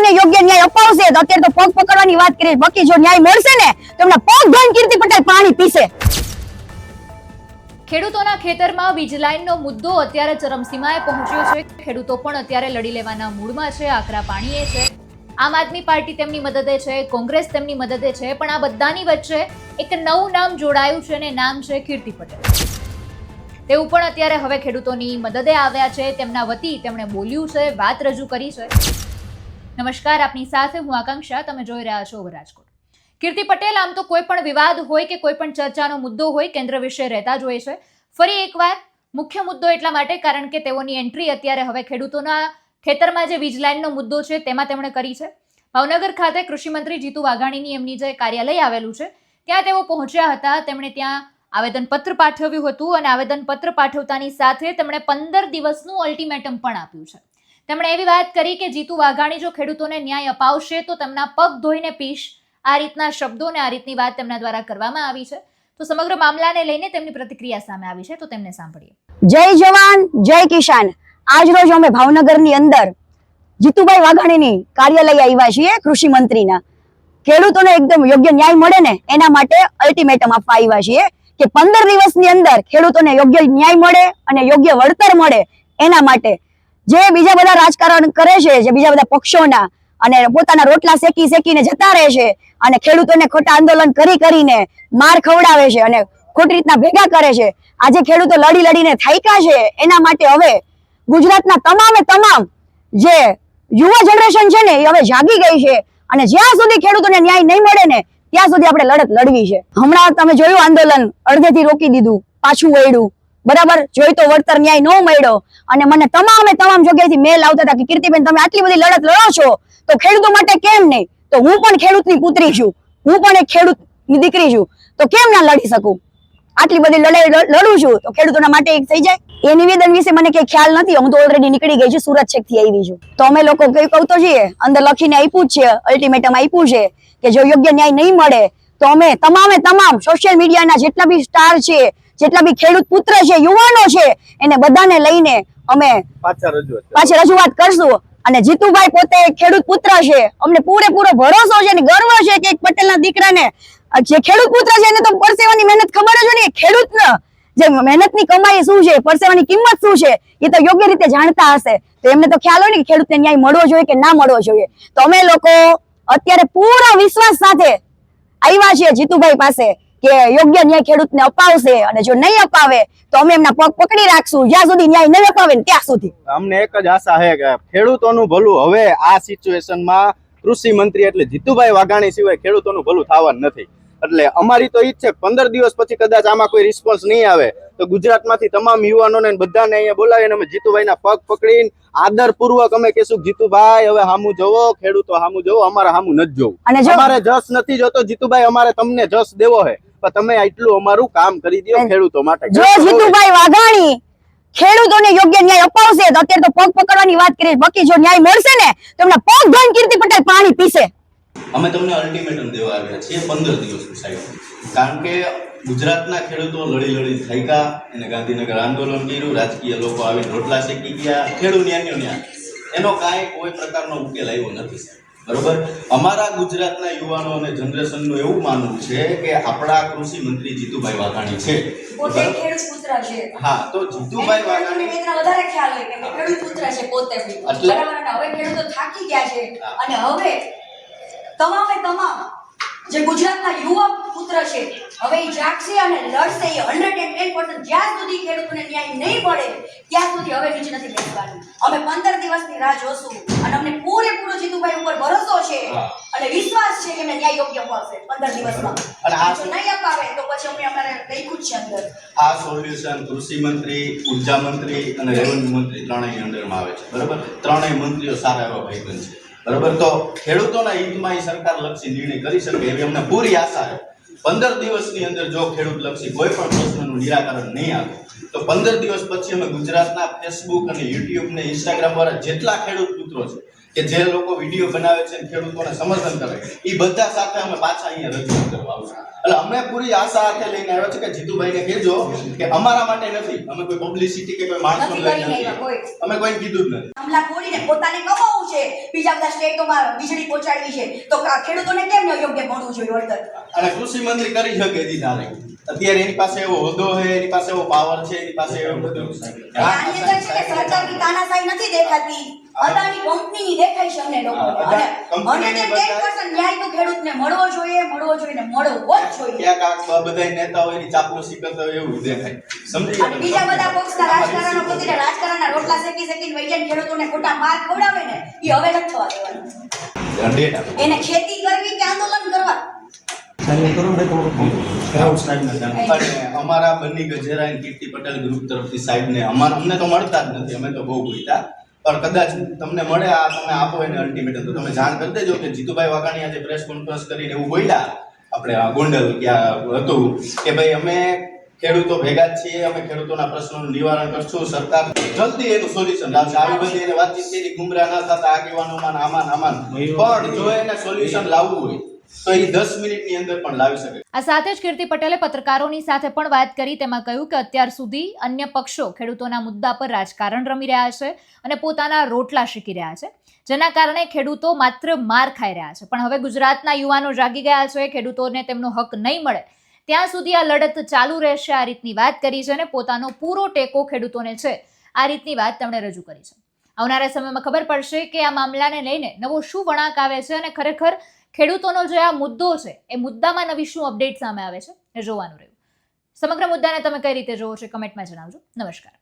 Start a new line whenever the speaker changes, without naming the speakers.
ખેડૂતોને યોગ્ય ન્યાય અપાવશે તો અત્યારે તો પગ પકડવાની વાત કરી, બાકી જો ન્યાય મળશે ને તો એમના પગ ધોઈને કીર્તિ પટેલ પાણી પીશે।
ખેડૂતોના ખેતરમાં વીજ લાઈનનો મુદ્દો અત્યારે ચરમસીમાએ પહોંચ્યો છે। ખેડૂતો પણ અત્યારે લડી લેવાના મૂડમાં છે, આકરા પાણીએ છે। આમ આદમી પાર્ટી તેમની મદદે છે, કોંગ્રેસ તેમની મદદે છે, પણ આ બધાની વચ્ચે એક નવું નામ જોડાયું છે અને નામ છે કીર્તિ પટેલ। તેવું પણ અત્યારે હવે ખેડૂતોની મદદે આવ્યા છે। તેમના વતી તેમણે બોલ્યું છે, વાત રજૂ કરી છે। નમસ્કાર, આપની સાથે હું આકાંક્ષા, તમે જોઈ રહ્યા છો રાજકોટ। કીર્તિ પટેલ આમ તો કોઈ પણ વિવાદ હોય કે કોઈ પણ ચર્ચાનો મુદ્દો હોય કેન્દ્ર વિશે રહેતા જ હોય છે। ફરી એકવાર મુખ્ય મુદ્દો એટલા માટે કારણ કે તેઓની એન્ટ્રી અત્યારે હવે ખેડૂતોના ખેતરમાં જે વીજ લાઈનનો મુદ્દો છે તેમાં તેમણે કરી છે। ભાવનગર ખાતે કૃષિ મંત્રી જીતુ વાઘાણીની એમની જે કાર્યાલય આવેલું છે ત્યાં તેઓ પહોંચ્યા હતા। તેમણે ત્યાં આવેદનપત્ર પાઠવ્યું હતું અને આવેદનપત્ર પાઠવતાની સાથે તેમણે 15 દિવસનું અલ્ટિમેટમ પણ આપ્યું છે। તેમણે એવી વાત કરી કે જીતુ વાઘાણી જો ખેડૂતોને ન્યાય અપાવશે તો તેમના પગ ધોઈને પીશ। આ રીતના શબ્દો અને આ રીતની વાત તેમના દ્વારા કરવામાં આવી છે। તો સમગ્ર મામલાને લઈને તેમની પ્રતિક્રિયા સામે આવી છે, તો તેમને સાંભળીએ।
જય જવાન જય કિસાન। આજ રોજ અમે ભાવનગરની અંદર જીતુભાઈ વાઘાણીની કાર્યાલય આવ્યા છીએ, કૃષિ મંત્રીના। ખેડૂતોને એકદમ યોગ્ય ન્યાય મળે ને એના માટે અલ્ટિમેટમ આપવા આવ્યા છીએ કે 15 દિવસની અંદર ખેડૂતોને યોગ્ય ન્યાય મળે અને યોગ્ય વળતર મળે એના માટે। જે બીજા બધા રાજકારણ કરે છે, જે બીજા બધા પક્ષોના અને પોતાના રોટલા શેકીને જતા રહે છે અને ખેડૂતોને ખોટા આંદોલન કરીને માર ખવડાવે છે અને ખોટી રીતના ભેગા કરે છે। આજે ખેડૂતો લડીને થાક્યા છે, એના માટે હવે ગુજરાતના તમામ જે યુવા જનરેશન છે ને એ હવે જાગી ગઈ છે અને જ્યાં સુધી ખેડૂતોને ન્યાય નહીં મળે ને ત્યાં સુધી આપણે લડત લડવી છે। હમણાં તમે જોયું આંદોલન અડધેથી રોકી દીધું, પાછું વળ્યું, બરાબર। જોઈ તો વળતર ન્યાય ન મળ્યો અને મને તમામ જગ્યાએથી મેલ આવતા હતા કે કીર્તિબેન તમે આટલી બધી લડત લડો છો તો ખેડૂતો માટે કેમ નહીં? તો હું પણ ખેડૂતની પુત્રી છું, હું પણ એક ખેડૂતની દીકરી છું, તો કેમ ના લડી શકું? આટલી બધી લડાઈ લડું છું તો ખેડૂતોના માટે એક થઈ જાય। એ નિવેદન વિશે મને કઈ ખ્યાલ નથી, હું તો ઓલરેડી નીકળી ગઈ છું, સુરત છેક થી આવી છું। તો અમે લોકો કઈ કહું તો છીએ, અંદર લખીને આપ્યું જ છે, અલ્ટિમેટમ આપ્યું છે કે જો યોગ્ય ન્યાય નહીં મળે તો અમે તમામ સોશિયલ મીડિયાના જેટલા બી સ્ટાર છે, જેટલા બી ખેડૂત પુત્ર છે, યુવાનો છે, એને બધાને લઈને અમે પાછા રજૂઆત કરશું। અને જીતુભાઈ પોતે ખેડૂત પુત્ર છે, અમને પૂરેપૂરો ભરોસો છે અને ગર્વ છે કે એક પટેલના દીકરાને જે ખેડૂત પુત્ર છે એને તો પરસેવાની મહેનત ખબર જ હોય ને, ખેડૂતને જે મહેનતની કમાઈ શું છે, પરસેવાની કિંમત શું છે એ તો યોગ્ય રીતે જાણતા હશે। તો એમને તો ખ્યાલ હોય ને કે ખેડૂતને ન્યાય મળવો જોઈએ કે ના મળવો જોઈએ। તો અમે લોકો અત્યારે પૂરા વિશ્વાસ સાથે આવ્યા છીએ જીતુભાઈ પાસે કે યોગ્ય ન્યાય ખેડૂતને અપાવશે અને જો નહીં અપાવે તો અમે એમના પગ પકડી રાખશું જ્યાં સુધી ન્યાય નહીં અપાવે ને ત્યાં સુધી।
અમને એક જ આશા છે કે ખેડૂતોનું ભલું હવે આ સિચ્યુએશનમાં કૃષિ મંત્રી એટલે જીતુભાઈ વાઘાણી સિવાય ખેડૂતોનું ભલું થવાનું નથી। એટલે અમારી તો ઈચ્છા છે 15 દિવસ પછી કદાચ આમાં કોઈ રિસ્પોન્સ નહીં આવે તો ગુજરાતમાંથી તમામ યુવાનોને બધાને અહીંયા બોલાવીને અમે જીતુભાઈના પગ પકડીને આદરપૂર્વક અમે કહેશું જીતુભાઈ હવે હામું જોવો, ખેડૂતો હામું જોવો, અમારે હામું નથી જોવું, અમારે જસ નથી જોતો જીતુભાઈ, અમારે તમને જસ દેવો છે પણ તમે એટલું અમારું કામ કરી દો ખેડૂતો માટે।
જો જીતુભાઈ વાઘાણી ખેડૂતોને યોગ્ય ન્યાય અપાવશે તો અત્યારે તો પગ પકડવાની વાત કરી, બાકી જો ન્યાય મળશે ને તો એમના પગ ધોઈને કીર્તિ પટેલ પાણી પીશે।
અમે તમને અલ્ટિમેટમ દેવા આવ્યા છીએ 15 દિવસનું સાહેબ, કારણ કે ગુજરાતના ખેડૂતો લડી થાક્યા અને ગાંધીનગર આંદોલન કર્યું, રાજકીય લોકો આવીને રોટલા શેકી ગયા, ખેડૂત ન્યાય એનો કોઈ પ્રકારનો ઉકેલ આવ્યો નથી બરોબર। અમારા ગુજરાતના યુવાનો અને જનરેશનનું એવું માનવું છે કે આપણા કૃષિ મંત્રી જીતુભાઈ વાઘાણી છે,
પોતે ખેડૂત પુત્ર છે।
હા, તો જીતુભાઈ વાઘાણી
વધારે ખ્યાલ હોય કે ખેડૂત પુત્ર છે પોતે, બરાબર। અને હવે ખેડૂતો થાકી ગયા છે અને હવે તમામ જે ગુજરાતના યુવા પુત્ર છે હવે એ જાગશે અને લડશે 110%। જ્યાં સુધી ખેડૂતોને ન્યાય નહીં મળે ત્યાં સુધી હવે નીચે નથી બેસવાનું। અમે 15 દિવસની રાહ જોશું અને અમને પૂરેપૂરો જીતુભાઈ ઉપર ભરોસો છે અને વિશ્વાસ છે કે ન્યાય યોગ્ય અપાવશે 15 દિવસમાં। અને આ જો નહીં અપાવે તો પછી અમે અમારે લખ્યું છે અંદર
આ સોલ્યુશન કૃષિ મંત્રી, ઉર્જા મંત્રી અને રેવન્યુ મંત્રી ત્રણેય અંડરમાં આવે છે બરોબર। ત્રણેય મંત્રીઓ સારા એવા ભાઈબંધ છે બરોબર। તો ખેડૂતોના હિતમાં એ સરકાર લક્ષી નિર્ણય કરી શકે એવી અમને પૂરી આશા છે। 15 દિવસની અંદર જો ખેડૂત લક્ષી કોઈ પણ પ્રશ્નનું નિરાકરણ નહીં આવે તો 15 દિવસ પછી અમે ગુજરાતના ફેસબુક અને યુટ્યુબ ને ઇન્સ્ટાગ્રામ વાળા જેટલા ખેડૂત મિત્રો છે કે જે લોકો વિડીયો બનાવે છે ખેડૂતોને સમર્થન કરે એ બધા સાથે અમે પાછા અહીંયા રજૂઆત કરવા આવશું. એટલે અમે પૂરી આશા સાથે લઈને આવ્યા છે કે જીતુભાઈને કહેજો કે અમારા માટે નથી, અમે કોઈ પબ્લિસિટી કે કોઈ માણસો
નથી
લઈને
કરીને
નથી,
કોઈ.
અમે કોઈ કીધું જ નથી.
હમલા ખોલીને પોતાને કમાવું છે, બીજા બધા સ્ટેટોમાં વીજળી પહોંચાડવી છે, તો ખેડૂતોને કેમ ન યોગ્ય મળવું જોઈએ વળતર?
અને કૃષિ મંત્રી કરી શકે જી તારે અત્યારે એની પાસે એવો હોદ્દો છે, એની પાસે એવો પાવર છે, એની પાસે એવું બધું
આની અંદર છે કે સરકારની તાનાશાહી નથી દેખાતી, અદાણી કંપનીની દેખાય છે અમને લોકોને. અને 100% ન્યાય તો ખેડૂતને મળવો જોઈએ ને મળવો જ જોઈએ.
ક્યાંક આ બધા નેતાઓ એની ચાપલુસી કરતા હોય એવું દેખાય. સમજી
અને બીજા બધા પક્ષના રાજકારણો પોતે રાજકારણના રોટલા શેકીને વૈજ્ઞાનિક ખેડૂતોને ખોટા માર ખવડાવે ને એ હવે નથી થવા દેવાનું. એને ખેતી કરવી કે આંદોલન કરવા?
અને અમારા બન્ની ગજેરા અને કીર્તિ પટેલ ગ્રુપ તરફથી સાહેબને અમને તો મળતા જ નથી, અમે તો બહુ ભૂલતા, પણ કદાચ તમને મળે આ તમે આપો એને અલ્ટિમેટમ તો તમે જાણ કરી દેજો કે જીતુભાઈ વાઘાણી આજે પ્રેસ કોન્ફરન્સ કરીને એવું બોલ્યા આપણે આ ગોંડલ ક્યાં હતું કે ભાઈ અમે ખેડૂતો ભેગા જ છીએ, અમે ખેડૂતોના પ્રશ્નોનું નિવારણ કરશું, સરકાર જલ્દી એનું સોલ્યુશન લાવશે. આવી બધી એને વાતચીત કરી ગુમરાહ ન થતા આગેવાનોમાં આમાં પણ જો એને સોલ્યુશન લાવવું હોય તો એ 10 મિનિટની અંદર પણ લાવી શકે.
આ સાથે જ કીર્તિ પટેલે પત્રકારોની સાથે પણ વાત કરી. તેમાં કહ્યું કે અત્યાર સુધી અન્ય પક્ષો ખેડૂતોના મુદ્દા પર રાજકારણ રમી રહ્યા છે અને પોતાના રોટલા શીખી રહ્યા છે, જેના કારણે ખેડૂતો માત્ર માર ખાઈ રહ્યા છે. પણ હવે ગુજરાતના યુવાનો જાગી ગયા છે, ખેડૂતોને તેમનો હક નહીં મળે ત્યાં સુધી આ લડત ચાલુ રહેશે, આ રીતની વાત કરી છે અને પોતાનો પૂરો ટેકો ખેડૂતોને છે આ રીતની વાત તેમણે રજૂ કરી છે. આવનારા સમયમાં ખબર પડશે કે આ મામલાને લઈને નવો શું વળાંક આવે છે અને ખરેખર ખેડૂતોનો જે આ મુદ્દો છે એ મુદ્દામાં નવી શું અપડેટ સામે આવે છે એ જોવાનું રહ્યું. સમગ્ર મુદ્દાને તમે કઈ રીતે જોવો છો કમેન્ટમાં જણાવજો. નમસ્કાર.